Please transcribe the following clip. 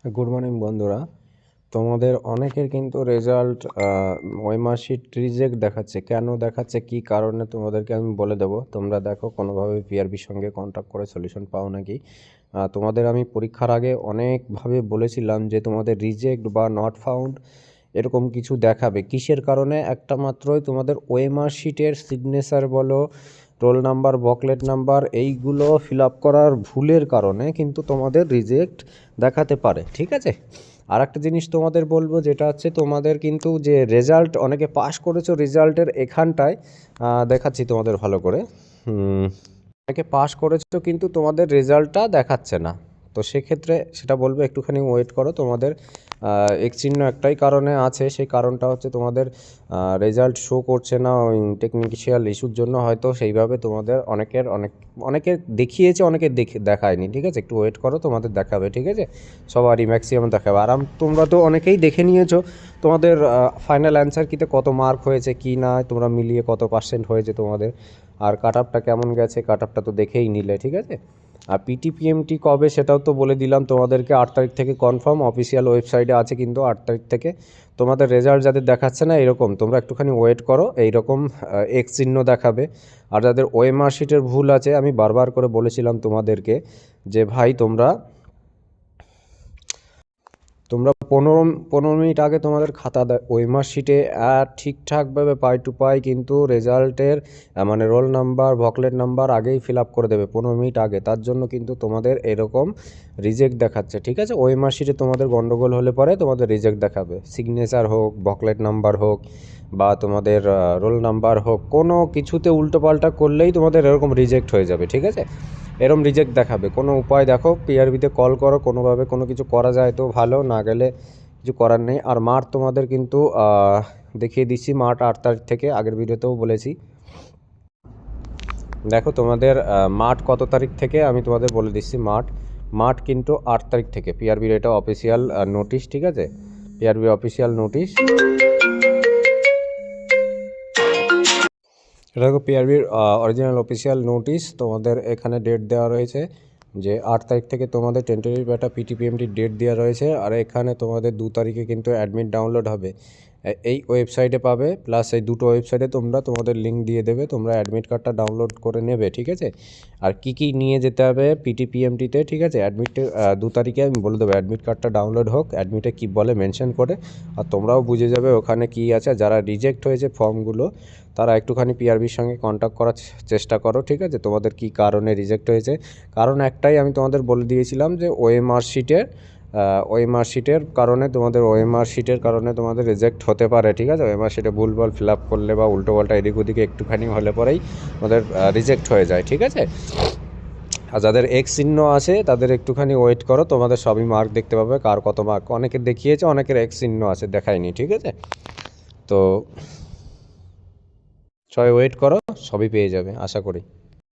Good morning বন্ধুরা। তোমাদের অনেকের কিন্তু রেজাল্ট ওয়েমার্কশিট রিজেক্ট দেখাচ্ছে। কেন দেখাচ্ছে, কি কারণে তোমাদেরকে আমি বলে দেবো। তোমরা দেখো কোনোভাবে পিআরবির সঙ্গে কন্ট্যাক্ট করে সলিউশন পাও নাকি। তোমাদের আমি পরীক্ষার আগে অনেকভাবে বলেছিলাম যে তোমাদের রিজেক্ট বা নট ফাউন্ড এরকম কিছু দেখাবে। কিসের কারণে? একটা মাত্রই তোমাদের ওয়েমার্কশিটের সিগনেচার বলো, রোল নাম্বার, বকলেট নাম্বার এইগুলো ফিল আপ করার ভুলের কারণে কিন্তু তোমাদের রিজেক্ট দেখাতে পারে। ঠিক আছে, আর একটা জিনিস তোমাদের বলবো, যেটা হচ্ছে তোমাদের কিন্তু যে রেজাল্ট অনেকে পাস করেছো, রেজাল্টের এখানটায় দেখাচ্ছি তোমাদের ভালো করে। অনেকে পাস করেছো কিন্তু তোমাদের রেজাল্টটা দেখাচ্ছে না। তো সেক্ষেত্রে সেটা বলবো একটুখানি ওয়েট করো। তোমাদের এক চিহ্ন একটাই কারণে আছে, সেই কারণটা হচ্ছে তোমাদের রেজাল্ট শো করছে না। ওই টেকনিক্যাল ইস্যুর জন্য হয়তো সেইভাবে তোমাদের অনেকের দেখিয়েছে, অনেকের দেখায়নি। ঠিক আছে, একটু ওয়েট করো, তোমাদের দেখাবে। ঠিক আছে, সবারই ম্যাক্সিমাম দেখাবে। আর তোমরা তো অনেকেই দেখে নিয়েছো তোমাদের ফাইনাল অ্যান্সার কিতে কত মার্ক হয়েছে কি না, তোমরা মিলিয়ে কত পার্সেন্ট হয়েছে তোমাদের, আর কাট আপটা কেমন গেছে, কাট আপটা তো দেখেই নিলে। ঠিক আছে, আর পিটিপিএমটি কবে সেটাও তো বলে দিলাম তোমাদেরকে। 8 তারিখ থেকে কনফার্ম, অফিসিয়াল ওয়েবসাইটে আছে কিন্তু 8 তারিখ থেকে। তোমাদের রেজাল্ট যাদের দেখাচ্ছে না এরকম, তোমরা একটুখানি ওয়েট করো, এইরকম এক্স চিহ্ন দেখাবে। আর যাদের ওএমআর শিটের ভুল আছে, আমি বারবার করে বলেছিলাম তোমাদেরকে যে ভাই তোমরা 15 মিনিট আগে তোমাদের খাতা ওয়েমার্কশিটে ঠিকঠাকভাবে পাই টু পাই কিন্তু রেজাল্টের মানে রোল নাম্বার, ভকলেট নাম্বার আগেই ফিল আপ করে দেবে 15 মিনিট আগে। তার জন্য কিন্তু তোমাদের এরকম রিজেক্ট দেখাচ্ছে। ঠিক আছে, ওয়েমার্কশিটে তোমাদের গন্ডগোল হলে পরে তোমাদের রিজেক্ট দেখাবে। সিগনেচার হোক, ভকলেট নাম্বার হোক, বা তোমাদের রোল নাম্বার হোক, কোনো কিছুতে উল্টোপাল্টা করলেই তোমাদের এরকম রিজেক্ট হয়ে যাবে। ঠিক আছে, এরম রিজেক্ট দেখাবে। কোনো উপায় দেখো, পিআরবিতে কল করো, কোনোভাবে কোনো কিছু করা যায় তো ভালো, না গেলে কিছু করার নেই। আর মার্চ তোমাদের কিন্তু দেখিয়ে দিচ্ছি, মার্চ 8 তারিখ থেকে, আগের ভিডিওতেও বলেছি। দেখো তোমাদের মার্চ কত তারিখ থেকে আমি তোমাদের বলে দিচ্ছি। মার্চ কিন্তু 8 তারিখ থেকে পিআরবির এটা অফিসিয়াল নোটিশ। ঠিক আছে, পিআরবি অফিসিয়াল নোটিশ, এটা দেখো পিআরবির অরিজিনাল অফিসিয়াল নোটিশ। তোমাদের এখানে ডেট দেওয়া রয়েছে যে 8 তারিখ থেকে তোমাদের টেন্টেটিভ একটা পিটিপিএমটির ডেট দেওয়া রয়েছে। আর এখানে তোমাদের 2 তারিখে কিন্তু অ্যাডমিট ডাউনলোড হবে, এই ওয়েবসাইটে পাবে। প্লাস এই দুটো ওয়েবসাইটে তোমাদের লিঙ্ক দিয়ে দেবে, তোমরা অ্যাডমিট কার্ডটা ডাউনলোড করে নেবে। ঠিক আছে, আর কি নিয়ে যেতে হবে পিটিপিএমটিতে। ঠিক আছে, অ্যাডমিটে 2 তারিখে আমি বলে দেবো অ্যাডমিট কার্ডটা ডাউনলোড হোক, অ্যাডমিটে কী বলে মেনশন করে। আর তোমরাও বুঝে যাবে ওখানে কি আছে। যারা রিজেক্ট হয়েছে ফর্মগুলো, তারা একটুখানি পিআরবির সঙ্গে কন্ট্যাক্ট করার চেষ্টা করো। ঠিক আছে, তোমাদের কি কারণে রিজেক্ট হয়েছে। কারণ একটাই আমি তোমাদের বলে দিয়েছিলাম যে ওএমআর শিটের কারণে তোমাদের রিজেক্ট হতে পারে। ঠিক আছে, ওএমআর শিটে ভুলভাল ফিল আপ করলে বা উল্টোপাল্টা এদিক ওদিকে একটুখানি হলে পরেই তোমাদের রিজেক্ট হয়ে যায়। ঠিক আছে, আর যাদের এক্স চিহ্ন আছে তাদের একটুখানি ওয়েট করো, তোমাদের সবই মার্ক দেখতে পাবে, কার কত মার্ক। অনেকের দেখিয়েছে, অনেকের এক্স চিহ্ন আছে দেখায়নি। ঠিক আছে, তো সবাই ওয়েট করো, সবই পেয়ে যাবে আশা করি।